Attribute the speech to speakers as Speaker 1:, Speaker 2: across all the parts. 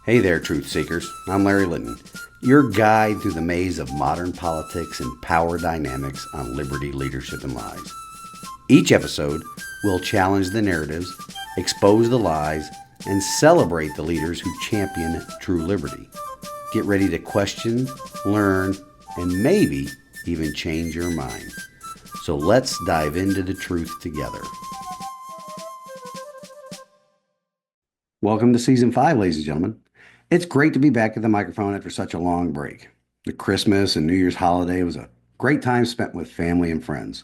Speaker 1: Hey there, truth seekers. I'm Larry Litton, your guide through the maze of modern politics and power dynamics on liberty, leadership, and lies. Each episode will challenge the narratives, expose the lies, and celebrate the leaders who champion true liberty. Get ready to question, learn, and maybe even change your mind. So let's dive into the truth together. Welcome to Season 5, ladies and gentlemen. It's great to be back at the microphone after such a long break. The Christmas and New Year's holiday was a great time spent with family and friends.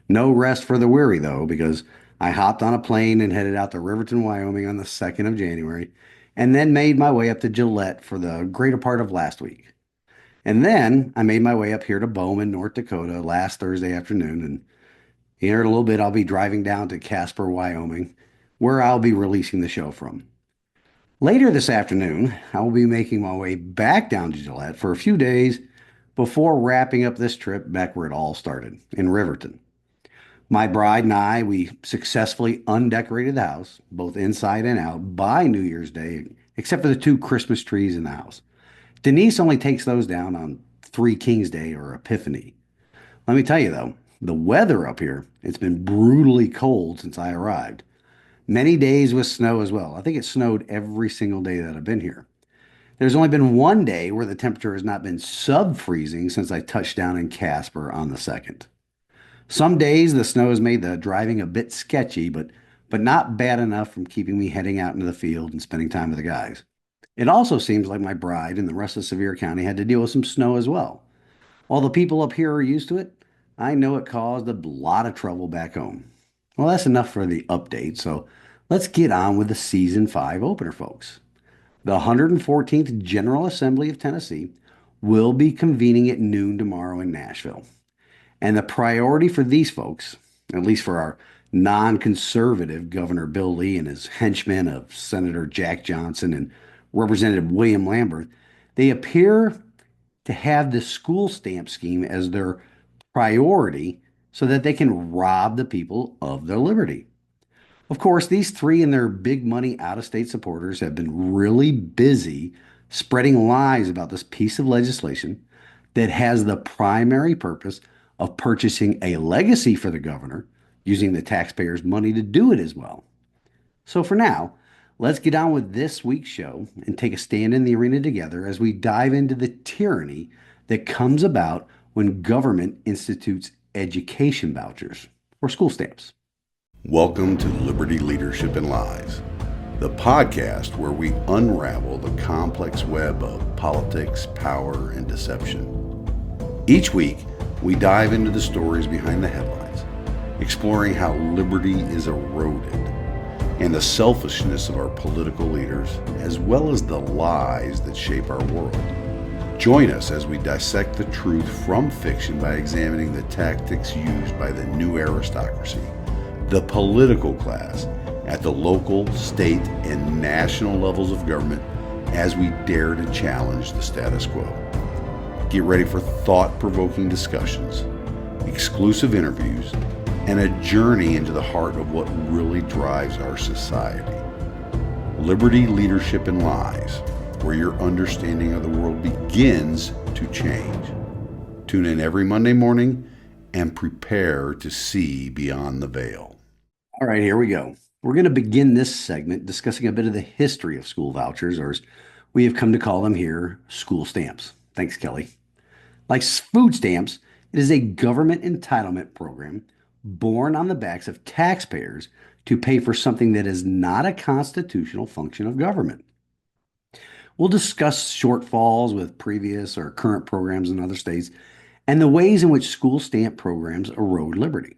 Speaker 1: No rest for the weary, though, because I hopped on a plane and headed out to Riverton, Wyoming on the 2nd of January, and then made my way up to Gillette for the greater part of last week. And then I made my way up here to Bowman, North Dakota last Thursday afternoon, and here in a little bit I'll be driving down to Casper, Wyoming, where I'll be releasing the show from. Later this afternoon, I will be making my way back down to Gillette for a few days before wrapping up this trip back where it all started, in Riverton. My bride and I, we successfully undecorated the house, both inside and out, by New Year's Day, except for the 2 Christmas trees in the house. Denise only takes those down on 3 Kings Day or Epiphany. Let me tell you though, the weather up here, it's been brutally cold since I arrived. Many days with snow as well. I think it snowed every single day that I've been here. There's only been one day where the temperature has not been sub-freezing since I touched down in Casper on the 2nd. Some days the snow has made the driving a bit sketchy, but not bad enough from keeping me heading out into the field and spending time with the guys. It also seems like my bride and the rest of Sevier County had to deal with some snow as well. While the people up here are used to it, I know it caused a lot of trouble back home. Well, that's enough for the update, so let's get on with the Season 5 opener, folks. The 114th General Assembly of Tennessee will be convening at noon tomorrow in Nashville. And the priority for these folks, at least for our non-conservative Governor Bill Lee and his henchmen of Senator Jack Johnson and Representative William Lambert, they appear to have the school stamp scheme as their priority so that they can rob the people of their liberty. Of course, these 3 and their big money out of state supporters have been really busy spreading lies about this piece of legislation that has the primary purpose of purchasing a legacy for the governor, using the taxpayers' money to do it as well. So for now, let's get on with this week's show and take a stand in the arena together as we dive into the tyranny that comes about when government institutes education vouchers or school stamps. Welcome to Liberty, Leadership, and Lies, the podcast where we unravel the complex web of politics, power, and deception. Each week, we dive into the stories behind the headlines, exploring how liberty is eroded and the selfishness of our political leaders, as well as the lies that shape our world. Join us as we dissect the truth from fiction by examining the tactics used by the new aristocracy, the political class, at the local, state, and national levels of government as we dare to challenge the status quo. Get ready for thought-provoking discussions, exclusive interviews, and a journey into the heart of what really drives our society. Liberty, Leadership, and Lies, where your understanding of the world begins to change. Tune in every Monday morning and prepare to see beyond the veil. All right, here we go. We're going to begin this segment discussing a bit of the history of school vouchers, or as we have come to call them here, school stamps. Thanks, Kelly. Like food stamps, it is a government entitlement program born on the backs of taxpayers to pay for something that is not a constitutional function of government. We'll discuss shortfalls with previous or current programs in other states and the ways in which school stamp programs erode liberty.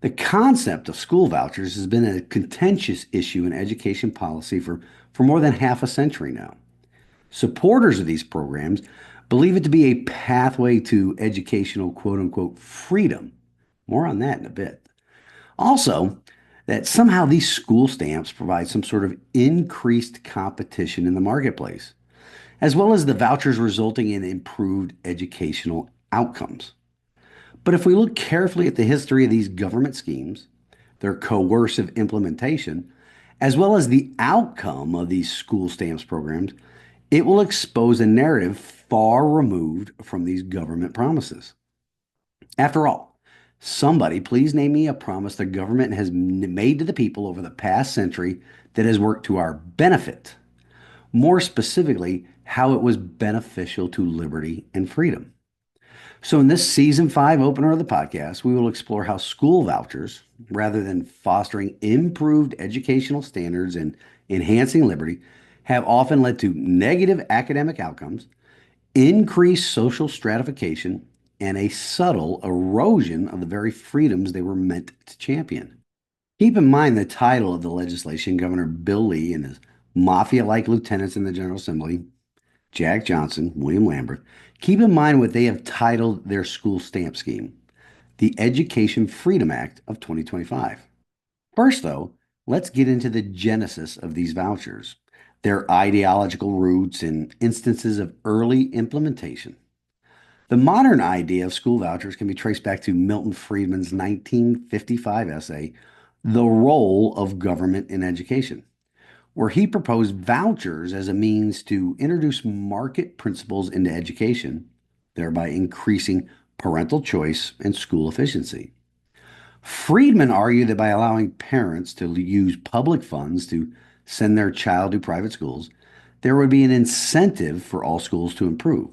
Speaker 1: The concept of school vouchers has been a contentious issue in education policy for more than half a century now. Supporters of these programs believe it to be a pathway to educational quote unquote freedom. More on that in a bit. Also, that somehow these school stamps provide some sort of increased competition in the marketplace, as well as the vouchers resulting in improved educational outcomes. But if we look carefully at the history of these government schemes, their coercive implementation, As well as the outcome of these school stamps programs, it will expose a narrative far removed from these government promises. After all, somebody please name me a promise the government has made to the people over the past century that has worked to our benefit. More specifically, how it was beneficial to liberty and freedom. So, in this season five opener of the podcast, we will explore how school vouchers, rather than fostering improved educational standards and enhancing liberty, have often led to negative academic outcomes, increased social stratification, and a subtle erosion of the very freedoms they were meant to champion. Keep in mind the title of the legislation Governor Bill Lee and his mafia like lieutenants in the General Assembly, Jack Johnson, William Lambert, keep in mind what they have titled their school stamp scheme, the Education Freedom Act of 2025. First, though, let's get into the genesis of these vouchers, their ideological roots, and instances of early implementation. The modern idea of school vouchers can be traced back to Milton Friedman's 1955 essay, The Role of Government in Education, where he proposed vouchers as a means to introduce market principles into education, thereby increasing parental choice and school efficiency. Friedman argued that by allowing parents to use public funds to send their child to private schools, there would be an incentive for all schools to improve,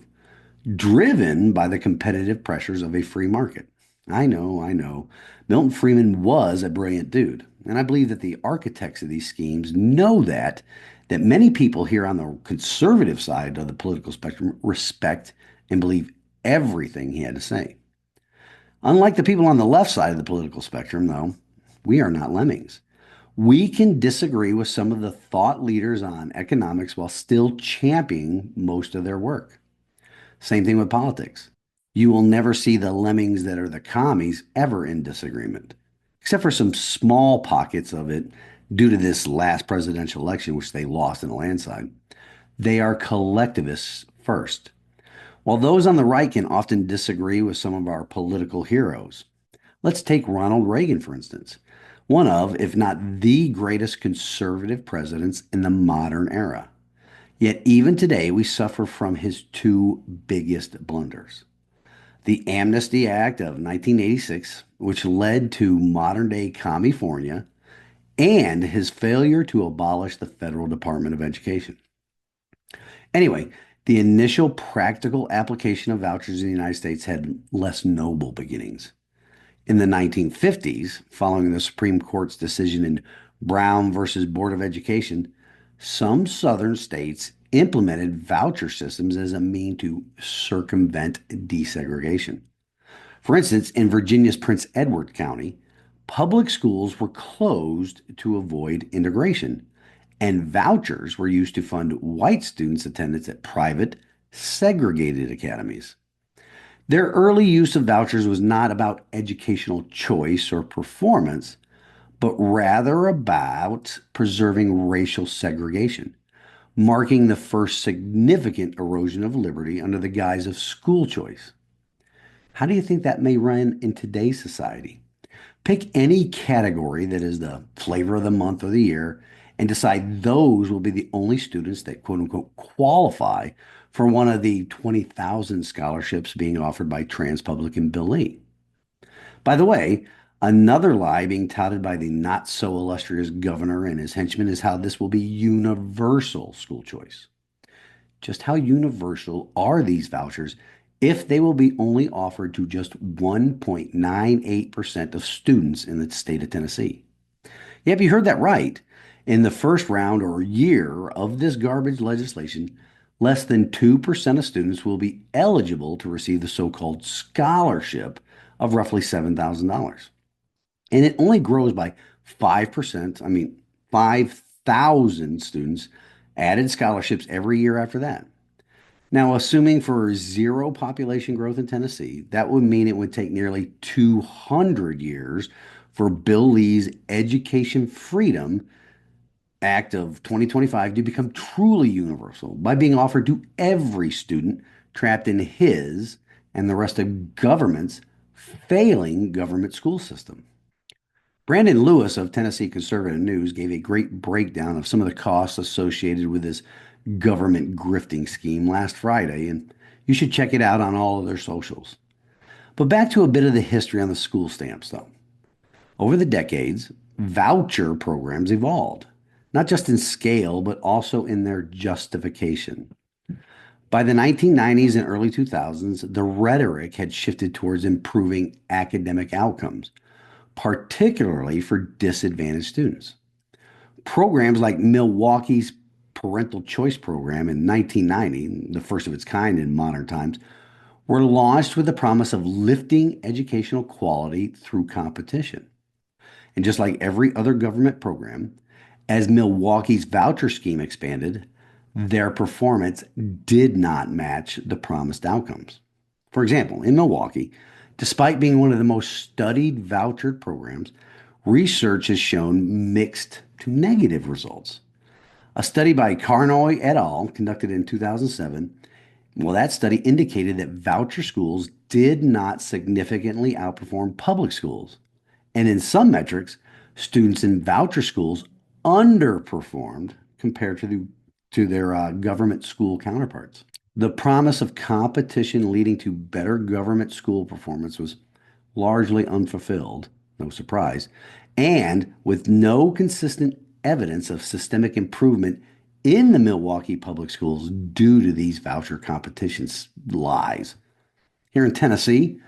Speaker 1: driven by the competitive pressures of a free market. I know, I know. Milton Friedman was a brilliant dude, and I believe that the architects of these schemes know that many people here on the conservative side of the political spectrum respect and believe everything he had to say. Unlike the people on the left side of the political spectrum, though, we are not lemmings. We can disagree with some of the thought leaders on economics while still championing most of their work. Same thing with politics. You will never see the lemmings that are the commies ever in disagreement, except for some small pockets of it due to this last presidential election, which they lost in a landslide. They are collectivists first. While those on the right can often disagree with some of our political heroes, let's take Ronald Reagan, for instance, one of, if not the greatest conservative presidents in the modern era. Yet even today, we suffer from his two biggest blunders. The Amnesty Act of 1986, which led to modern day California, and his failure to abolish the Federal Department of Education. Anyway, the initial practical application of vouchers in the United States had less noble beginnings. In the 1950s, following the Supreme Court's decision in Brown versus Board of Education, some southern states implemented voucher systems as a mean to circumvent desegregation. For instance, in Virginia's Prince Edward County, public schools were closed to avoid integration, and vouchers were used to fund white students' attendance at private, segregated academies. Their early use of vouchers was not about educational choice or performance, but rather about preserving racial segregation, marking the first significant erosion of liberty under the guise of school choice. How do you think that may run in today's society? Pick any category that is the flavor of the month or the year and decide those will be the only students that quote unquote qualify for one of the 20,000 scholarships being offered by Trans Publican Bill Lee. By the way, another lie being touted by the not so illustrious governor and his henchmen is how this will be universal school choice. Just how universal are these vouchers if they will be only offered to just 1.98% of students in the state of Tennessee? Yep, you heard that right. In the first round or year of this garbage legislation, less than 2% of students will be eligible to receive the so-called scholarship of roughly $7,000. And it only grows by 5%. I mean, 5,000 students added scholarships every year after that. Now, assuming for zero population growth in Tennessee, that would mean it would take nearly 200 years for Bill Lee's Education Freedom Act of 2025 to become truly universal by being offered to every student trapped in his and the rest of government's failing government school system. Brandon Lewis of Tennessee Conservative News gave a great breakdown of some of the costs associated with this government grifting scheme last Friday, and you should check it out on all of their socials. But back to a bit of the history on the school stamps, though. Over the decades, voucher programs evolved, not just in scale, but also in their justification. By the 1990s and early 2000s, the rhetoric had shifted towards improving academic outcomes, particularly for disadvantaged students. Programs like Milwaukee's Parental Choice Program in 1990, the first of its kind in modern times, were launched with the promise of lifting educational quality through competition. And just like every other government program, as Milwaukee's voucher scheme expanded, their performance did not match the promised outcomes. For example, in Milwaukee, despite being one of the most studied vouchered programs, research has shown mixed to negative results. A study by Carnoy et al., conducted in 2007, well, that study indicated that voucher schools did not significantly outperform public schools. And in some metrics, students in voucher schools underperformed compared to their government school counterparts. The promise of competition leading to better government school performance was largely unfulfilled, no surprise, and with no consistent evidence of systemic improvement in the Milwaukee public schools due to these voucher competitions lies. Here in Tennessee,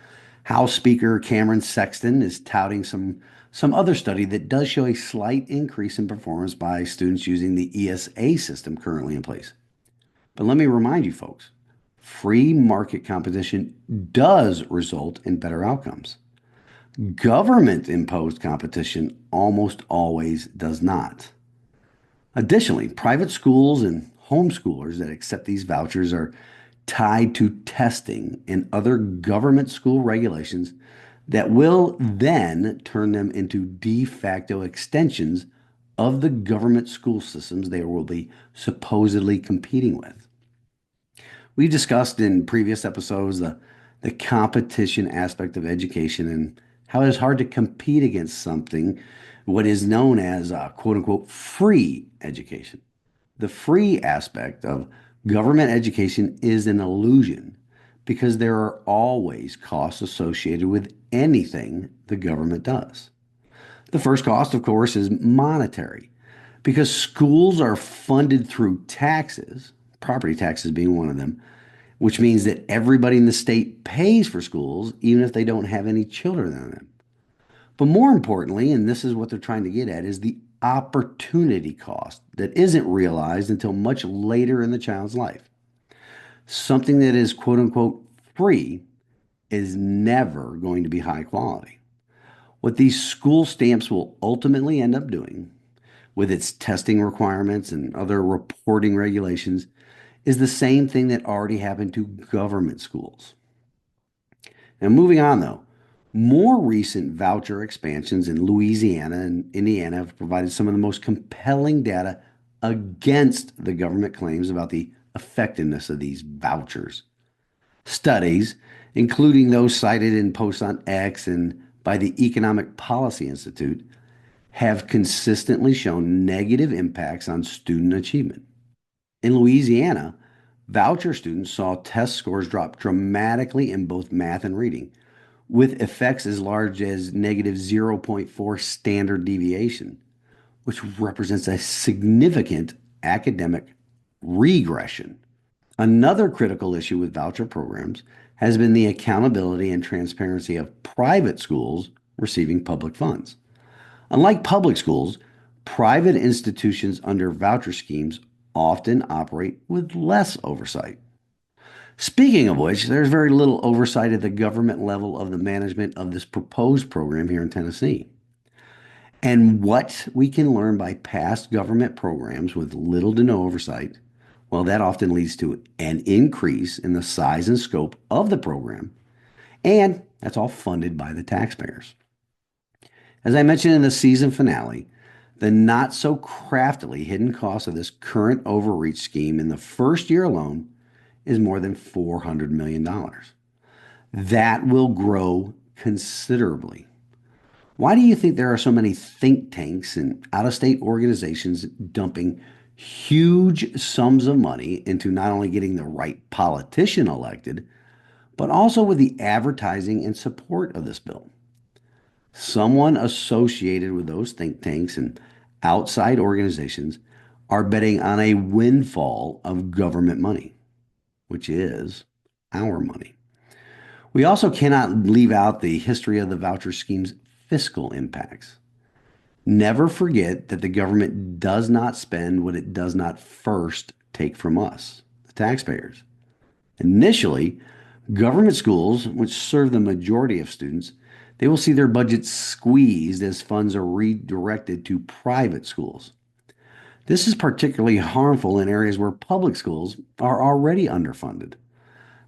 Speaker 1: House Speaker Cameron Sexton is touting some other study that does show a slight increase in performance by students using the ESA system currently in place. But let me remind you folks, free market competition does result in better outcomes. Government imposed competition almost always does not. Additionally, private schools and homeschoolers that accept these vouchers are tied to testing and other government school regulations that will then turn them into de facto extensions of the government school systems they will be supposedly competing with. We've discussed in previous episodes the competition aspect of education and how it is hard to compete against something, what is known as quote unquote free education. The free aspect of government education is an illusion because there are always costs associated with anything the government does. The first cost, of course, is monetary because schools are funded through taxes, property taxes being one of them, which means that everybody in the state pays for schools even if they don't have any children in them. But more importantly, and this is what they're trying to get at, is the opportunity cost that isn't realized until much later in the child's life. Something that is quote unquote free is never going to be high quality. What these school stamps will ultimately end up doing, with its testing requirements and other reporting regulations, is the same thing that already happened to government schools. Now, moving on though, more recent voucher expansions in Louisiana and Indiana have provided some of the most compelling data against the government claims about the effectiveness of these vouchers. Studies, including those cited in posts on X and by the Economic Policy Institute, have consistently shown negative impacts on student achievement. In Louisiana, voucher students saw test scores drop dramatically in both math and reading, with effects as large as negative zero point 0.4 standard deviation, which represents a significant academic regression. Another critical issue with voucher programs has been the accountability and transparency of private schools receiving public funds. Unlike public schools, private institutions under voucher schemes often operate with less oversight. Speaking of which, there's very little oversight at the government level of the management of this proposed program here in Tennessee. And what we can learn by past government programs with little to no oversight, well, that often leads to an increase in the size and scope of the program, and that's all funded by the taxpayers. As I mentioned in the season finale, the not so craftily hidden cost of this current overreach scheme in the first year alone is more than $400 million. That will grow considerably. Why do you think there are so many think tanks and out of state organizations dumping huge sums of money into not only getting the right politician elected, but also with the advertising and support of this bill? Someone associated with those think tanks and outside organizations are betting on a windfall of government money, which is our money. We also cannot leave out the history of the voucher scheme's fiscal impacts. Never forget that the government does not spend what it does not first take from us, the taxpayers. Initially, government schools, which serve the majority of students, they will see their budgets squeezed as funds are redirected to private schools. This is particularly harmful in areas where public schools are already underfunded.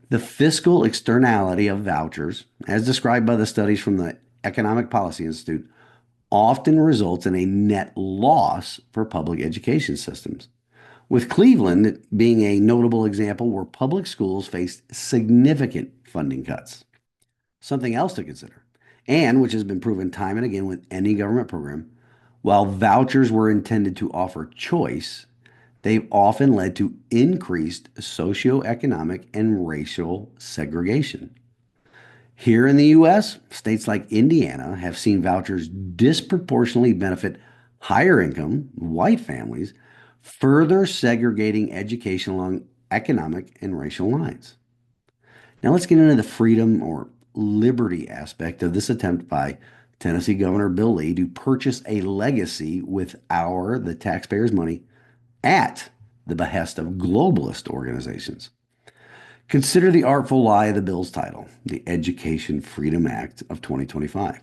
Speaker 1: The fiscal externality of vouchers, as described by the studies from the Economic Policy Institute, often results in a net loss for public education systems, with Cleveland being a notable example where public schools faced significant funding cuts. Something else to consider, and which has been proven time and again with any government program, while vouchers were intended to offer choice, they've often led to increased socioeconomic and racial segregation. Here in the US, states like Indiana have seen vouchers disproportionately benefit higher income white families, further segregating education along economic and racial lines. Now let's get into the freedom or liberty aspect of this attempt by Tennessee Governor Bill Lee to purchase a legacy with the taxpayers' money at the behest of globalist organizations. Consider the artful lie of the bill's title, the Education Freedom Act of 2025.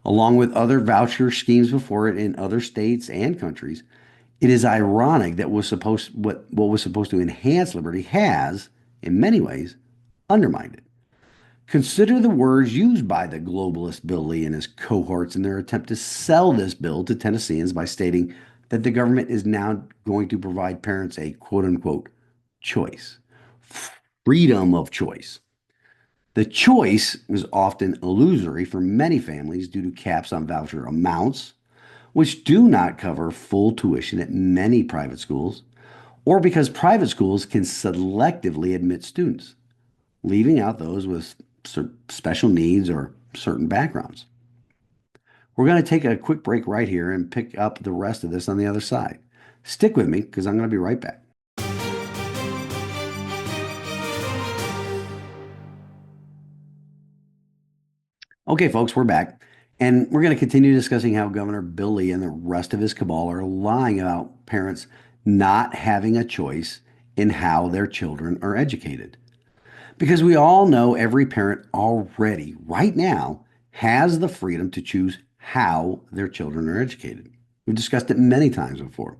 Speaker 1: Along with other voucher schemes before it in other states and countries, it is ironic that what was supposed to enhance liberty has, in many ways, undermined it. Consider the words used by the globalist Bill Lee and his cohorts in their attempt to sell this bill to Tennesseans by stating that the government is now going to provide parents a quote unquote choice, freedom of choice. The choice is often illusory for many families due to caps on voucher amounts, which do not cover full tuition at many private schools, or because private schools can selectively admit students, leaving out those with special needs or certain backgrounds. We're going to take a quick break right here and pick up the rest of this on the other side. Stick with me because I'm going to be right back. Okay, folks, we're back. And we're going to continue discussing how Governor Bill Lee and the rest of his cabal are lying about parents not having a choice in how their children are educated. Because we all know every parent already, right now, has the freedom to choose how their children are educated. We've discussed it many times before.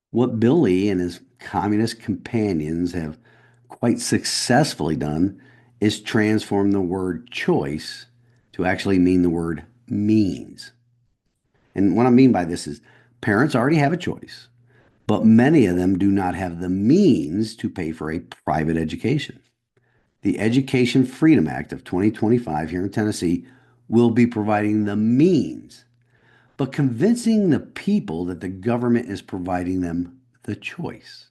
Speaker 1: What Bill Lee and his communist companions have quite successfully done is transform the word choice to actually mean the word means. And what I mean by this is parents already have a choice, but many of them do not have the means to pay for a private education. The Education Freedom Act of 2025 here in Tennessee will be providing the means, but convincing the people that the government is providing them the choice.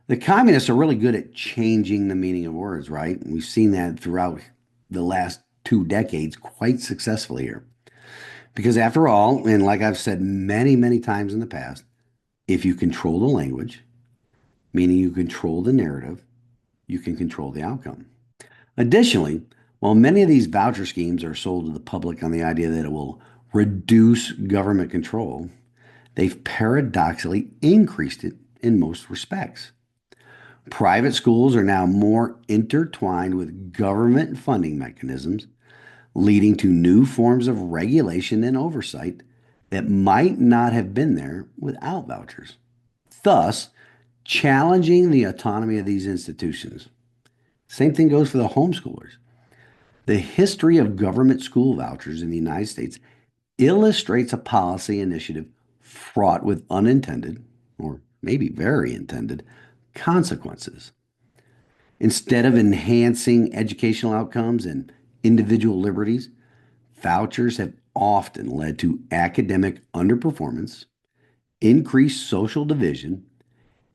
Speaker 1: The communists are really good at changing the meaning of words, right? We've seen that throughout the last 2 decades quite successfully here. Because after all, and like I've said many, many times in the past, if you control the language, meaning you control the narrative, you can control the outcome. Additionally, while many of these voucher schemes are sold to the public on the idea that it will reduce government control, they've paradoxically increased it in most respects. Private schools are now more intertwined with government funding mechanisms, leading to new forms of regulation and oversight that might not have been there without vouchers, thus challenging the autonomy of these institutions. Same thing goes for the homeschoolers. The history of government school vouchers in the United States illustrates a policy initiative fraught with unintended, or maybe very intended, consequences. Instead of enhancing educational outcomes and individual liberties, vouchers have often led to academic underperformance, increased social division,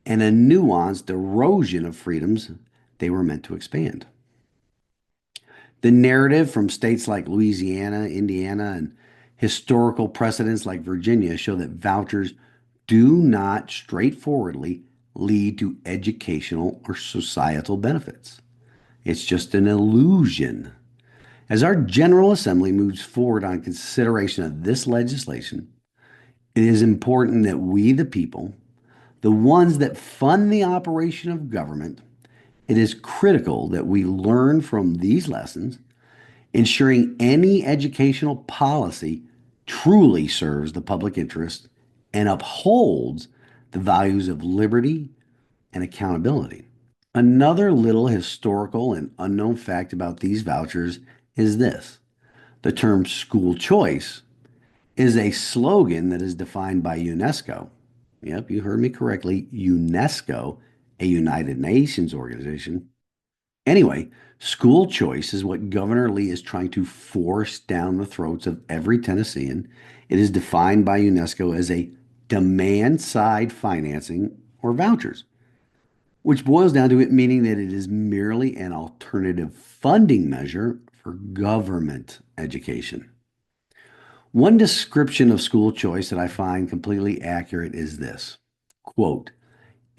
Speaker 1: and a nuanced erosion of freedoms they were meant to expand. The narrative from states like Louisiana, Indiana, and historical precedents like Virginia show that vouchers do not straightforwardly lead to educational or societal benefits. It's just an illusion. As our General Assembly moves forward on consideration of this legislation, it is important that we, the people, the ones that fund the operation of government, it is critical that we learn from these lessons, ensuring any educational policy truly serves the public interest and upholds the values of liberty and accountability. Another little historical and unknown fact about these vouchers is this: the term school choice is a slogan that is defined by UNESCO. Yep, you heard me correctly. UNESCO, a United Nations organization. Anyway, school choice is what Governor Lee is trying to force down the throats of every Tennessean. It is defined by UNESCO as a demand side financing or vouchers, which boils down to it meaning that it is merely an alternative funding measure for government education. One description of school choice that I find completely accurate is this quote,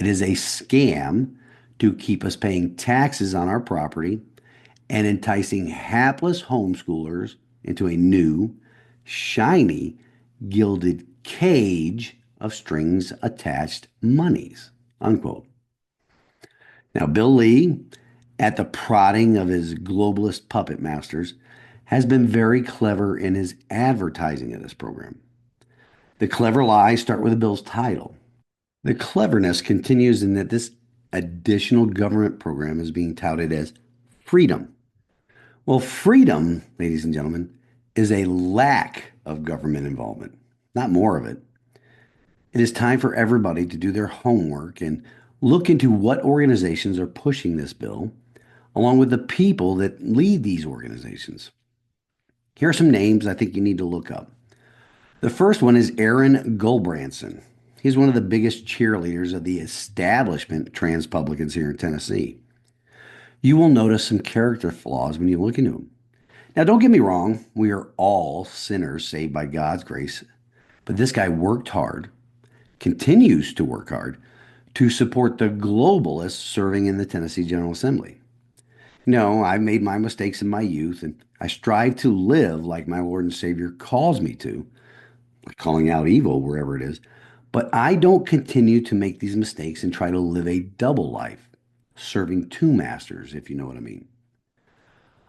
Speaker 1: "It is a scam to keep us paying taxes on our property and enticing hapless homeschoolers into a new, shiny, gilded cage of strings attached monies." Unquote. Now, Bill Lee, at the prodding of his globalist puppet masters, has been very clever in his advertising of this program. The clever lies start with the bill's title. The cleverness continues in that this additional government program is being touted as freedom. Well, freedom, ladies and gentlemen, is a lack of government involvement, not more of it. It is time for everybody to do their homework and look into what organizations are pushing this bill, along with the people that lead these organizations. Here are some names I think you need to look up. The first one is Aaron Gulbranson. He's one of the biggest cheerleaders of the establishment Transpublicans here in Tennessee. You will notice some character flaws when you look into him. Now, don't get me wrong, we are all sinners saved by God's grace, but this guy worked hard, continues to work hard, to support the globalists serving in the Tennessee General Assembly. No, I made my mistakes in my youth, and I strive to live like my Lord and Savior calls me to, calling out evil wherever it is. But I don't continue to make these mistakes and try to live a double life, serving two masters, if you know what I mean.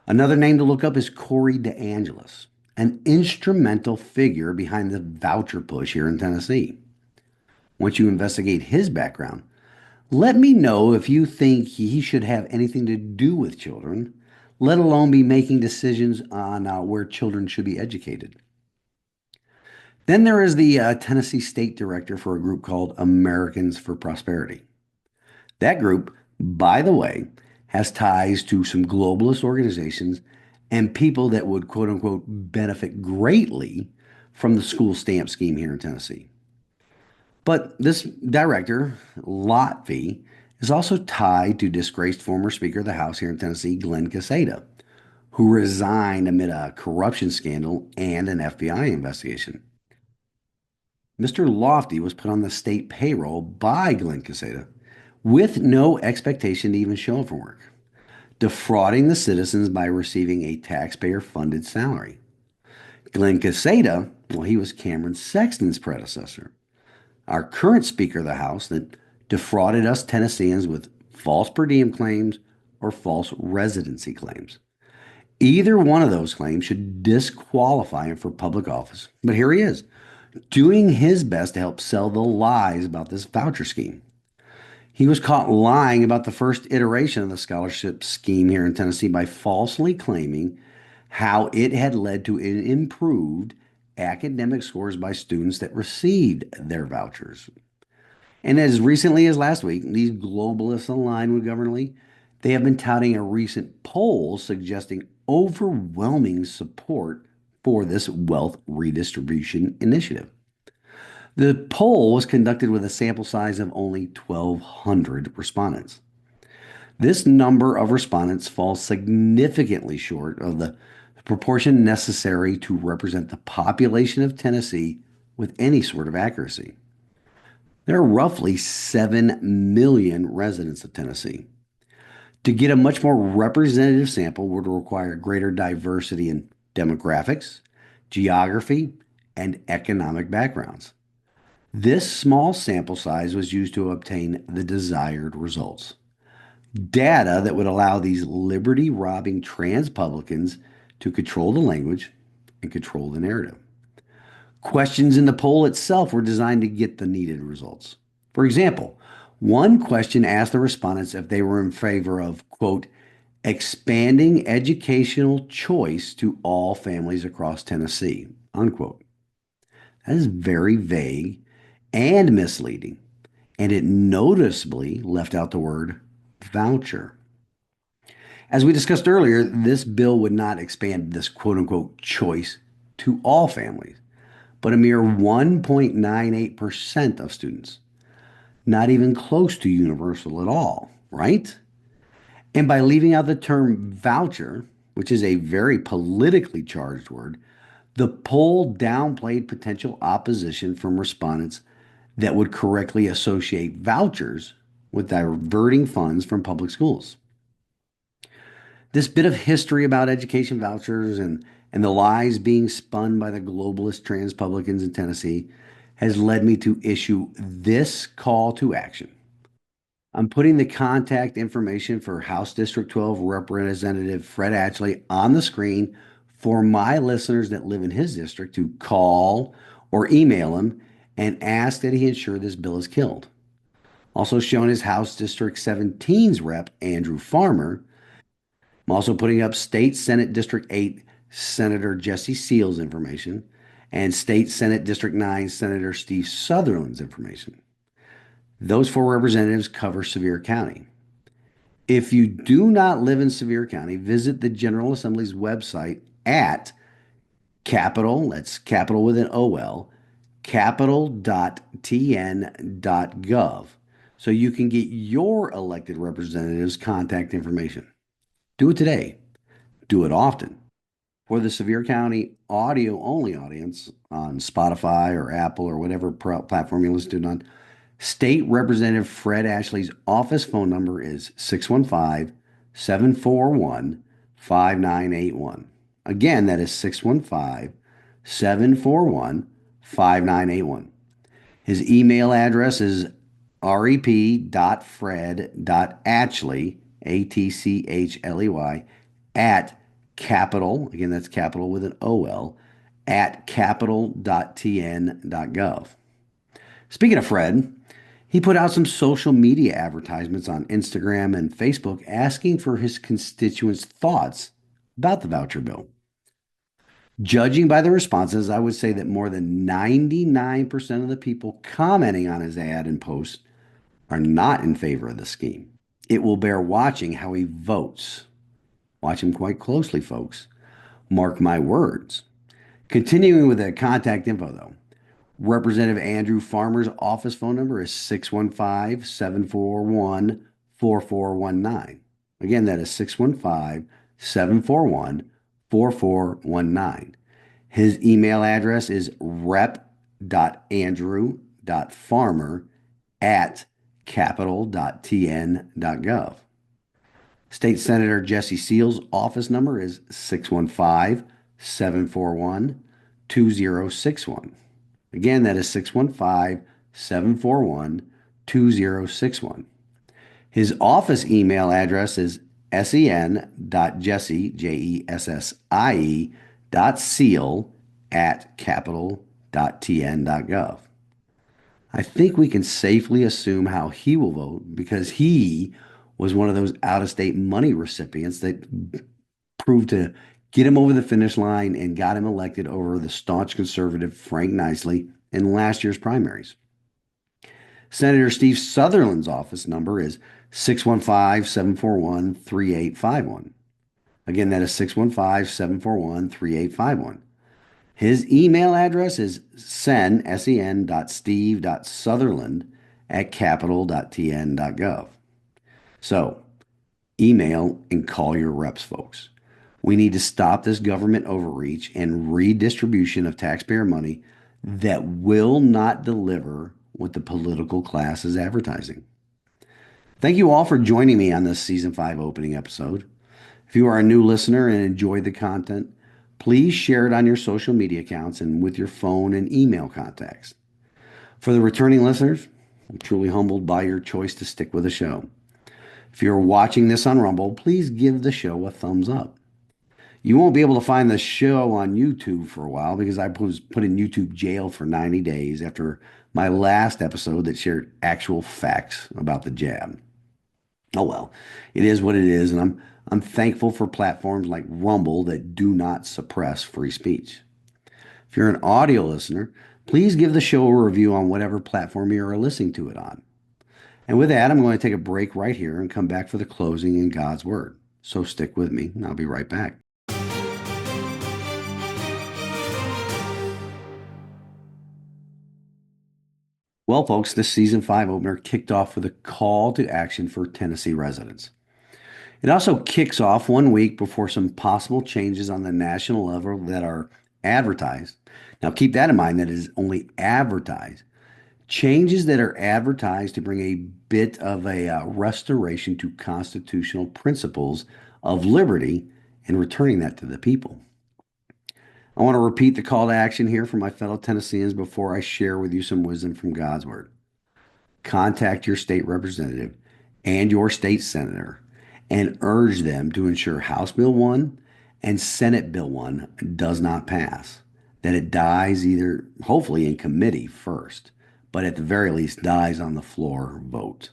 Speaker 1: Another name to look up is Corey DeAngelis, an instrumental figure behind the voucher push here in Tennessee. Once you investigate his background, let me know if you think he should have anything to do with children, let alone be making decisions on where children should be educated. Then there is the Tennessee State Director for a group called Americans for Prosperity. That group, by the way, has ties to some globalist organizations and people that would quote unquote benefit greatly from the school stamp scheme here in Tennessee. But this director, Lotfi, is also tied to disgraced former Speaker of the House here in Tennessee, Glenn Casada, who resigned amid a corruption scandal and an FBI investigation. Mr. Lofty was put on the state payroll by Glenn Casada with no expectation to even show up for work, defrauding the citizens by receiving a taxpayer-funded salary. Glenn Casada, well, he was Cameron Sexton's predecessor, our current Speaker of the House that defrauded us Tennesseans with false per diem claims or false residency claims. Either one of those claims should disqualify him for public office. But here he is, doing his best to help sell the lies about this voucher scheme. He was caught lying about the first iteration of the scholarship scheme here in Tennessee by falsely claiming how it had led to improved academic scores by students that received their vouchers. And as recently as last week, these globalists aligned with Governor Lee, they have been touting a recent poll suggesting overwhelming support for this wealth redistribution initiative. The poll was conducted with a sample size of only 1,200 respondents. This number of respondents falls significantly short of the proportion necessary to represent the population of Tennessee with any sort of accuracy. There are roughly 7 million residents of Tennessee. To get a much more representative sample would require greater diversity in demographics, geography, and economic backgrounds. This small sample size was used to obtain the desired results. Data that would allow these liberty robbing transpublicans to control the language and control the narrative. Questions in the poll itself were designed to get the needed results. For example, one question asked the respondents if they were in favor of, quote, expanding educational choice to all families across Tennessee, unquote. That is very vague and misleading, and it noticeably left out the word voucher. As we discussed earlier, this bill would not expand this quote unquote choice to all families, but a mere 1.98% of students. Not even close to universal at all, right? And by leaving out the term voucher, which is a very politically charged word, the poll downplayed potential opposition from respondents that would correctly associate vouchers with diverting funds from public schools. This bit of history about education vouchers and the lies being spun by the globalist transpublicans in Tennessee has led me to issue this call to action. I'm putting the contact information for House District 12 Representative Fred Ashley on the screen for my listeners that live in his district to call or email him and ask that he ensure this bill is killed. Also shown is House District 17's rep, Andrew Farmer. I'm also putting up State Senate District 8 Senator Jesse Seals' information and State Senate District 9 Senator Steve Sutherland's information. Those four representatives cover Sevier County. If you do not live in Sevier County, visit the General Assembly's website at Capitol, that's Capitol with an OL, capitol.tn.gov, so you can get your elected representatives' contact information. Do it today. Do it often. For the Sevier County audio-only audience on Spotify or Apple or whatever platform you're listening on, State Representative Fred Ashley's office phone number is 615-741-5981. Again, that is 615-741-5981. His email address is rep.fred.atchley, A-T-C-H-L-E-Y, at Capitol, again, that's Capitol with an O-L, at capitol.tn.gov. Speaking of Fred, he put out some social media advertisements on Instagram and Facebook asking for his constituents' thoughts about the voucher bill. Judging by the responses, I would say that more than 99% of the people commenting on his ad and post are not in favor of the scheme. It will bear watching how he votes. Watch him quite closely, folks. Mark my words. Continuing with the contact info, though. Representative Andrew Farmer's office phone number is 615-741-4419. Again, that is 615-741-4419. His email address is rep.andrew.farmer@capitol.tn.gov. State Senator Jesse Seals' office number is 615-741-2061. Again, that is 615-741-2061. His office email address is sen.jesse, Jessie, .seal@capitol.tn.gov. I think we can safely assume how he will vote because he was one of those out-of-state money recipients that proved to get him over the finish line and got him elected over the staunch conservative Frank Nicely in last year's primaries. Senator Steve Sutherland's office number is 615-741-3851. Again, that is 615-741-3851. His email address is sen.steve.sutherland@capitol.tn.gov. So email and call your reps, folks. We need to stop this government overreach and redistribution of taxpayer money that will not deliver what the political class is advertising. Thank you all for joining me on this season 5 opening episode. If you are a new listener and enjoyed the content, please share it on your social media accounts and with your phone and email contacts. For the returning listeners, I'm truly humbled by your choice to stick with the show. If you're watching this on Rumble, please give the show a thumbs up. You won't be able to find the show on YouTube for a while because I was put in YouTube jail for 90 days after my last episode that shared actual facts about the jab. Oh well, it is what it is, and I'm thankful for platforms like Rumble that do not suppress free speech. If you're an audio listener, please give the show a review on whatever platform you are listening to it on. And with that, I'm going to take a break right here and come back for the closing in God's Word. So stick with me, and I'll be right back. Well, folks, this season 5 opener kicked off with a call to action for Tennessee residents. It also kicks off 1 week before some possible changes on the national level that are advertised. Now, keep that in mind that it is only advertised. Changes that are advertised to bring a bit of a restoration to constitutional principles of liberty and returning that to the people. I want to repeat the call to action here for my fellow Tennesseans before I share with you some wisdom from God's Word. Contact your state representative and your state senator and urge them to ensure House Bill 1 and Senate Bill 1 does not pass, that it dies either, hopefully, in committee first, but at the very least dies on the floor vote.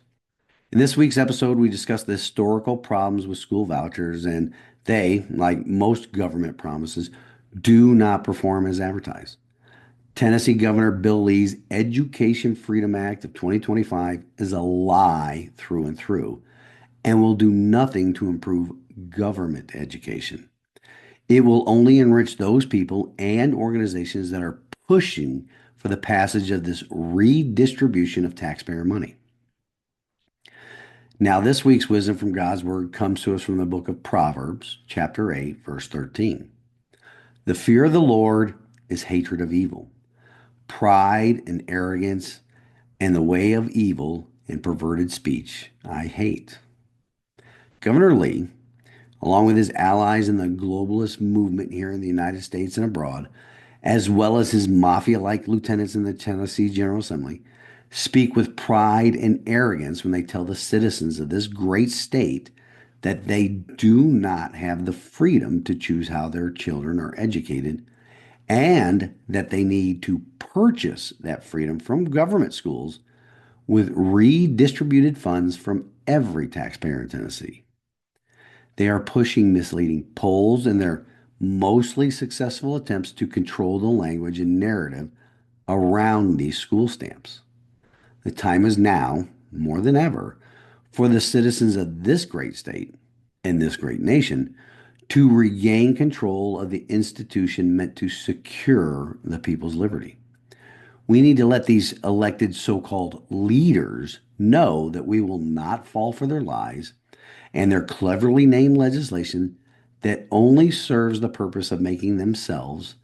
Speaker 1: In this week's episode, we discussed the historical problems with school vouchers, and they, like most government promises, do not perform as advertised. Tennessee Governor Bill Lee's Education Freedom Act of 2025 is a lie through and through and will do nothing to improve government education. It will only enrich those people and organizations that are pushing for the passage of this redistribution of taxpayer money. Now, this week's wisdom from God's Word comes to us from the book of Proverbs, chapter 8, verse 13. The fear of the Lord is hatred of evil. Pride and arrogance and the way of evil and perverted speech I hate. Governor Lee, along with his allies in the globalist movement here in the United States and abroad, as well as his mafia-like lieutenants in the Tennessee General Assembly, speak with pride and arrogance when they tell the citizens of this great state that they do not have the freedom to choose how their children are educated and that they need to purchase that freedom from government schools with redistributed funds from every taxpayer in Tennessee. They are pushing misleading polls in their mostly successful attempts to control the language and narrative around these school stamps. The time is now, more than ever, for the citizens of this great state and this great nation to regain control of the institution meant to secure the people's liberty. We need to let these elected so-called leaders know that we will not fall for their lies and their cleverly named legislation that only serves the purpose of making themselves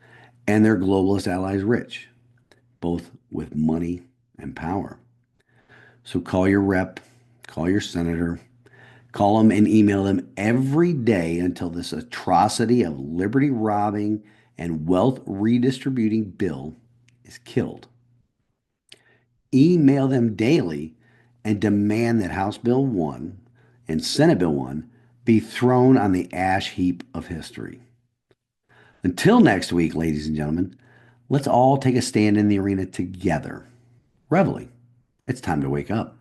Speaker 1: and their globalist allies rich, both with money and power. So call your rep, call your senator, call them and email them every day until this atrocity of liberty robbing and wealth redistributing bill is killed. Email them daily and demand that House Bill 1 and Senate Bill 1 be thrown on the ash heap of history. Until next week, ladies and gentlemen, let's all take a stand in the arena together. Reveille, it's time to wake up.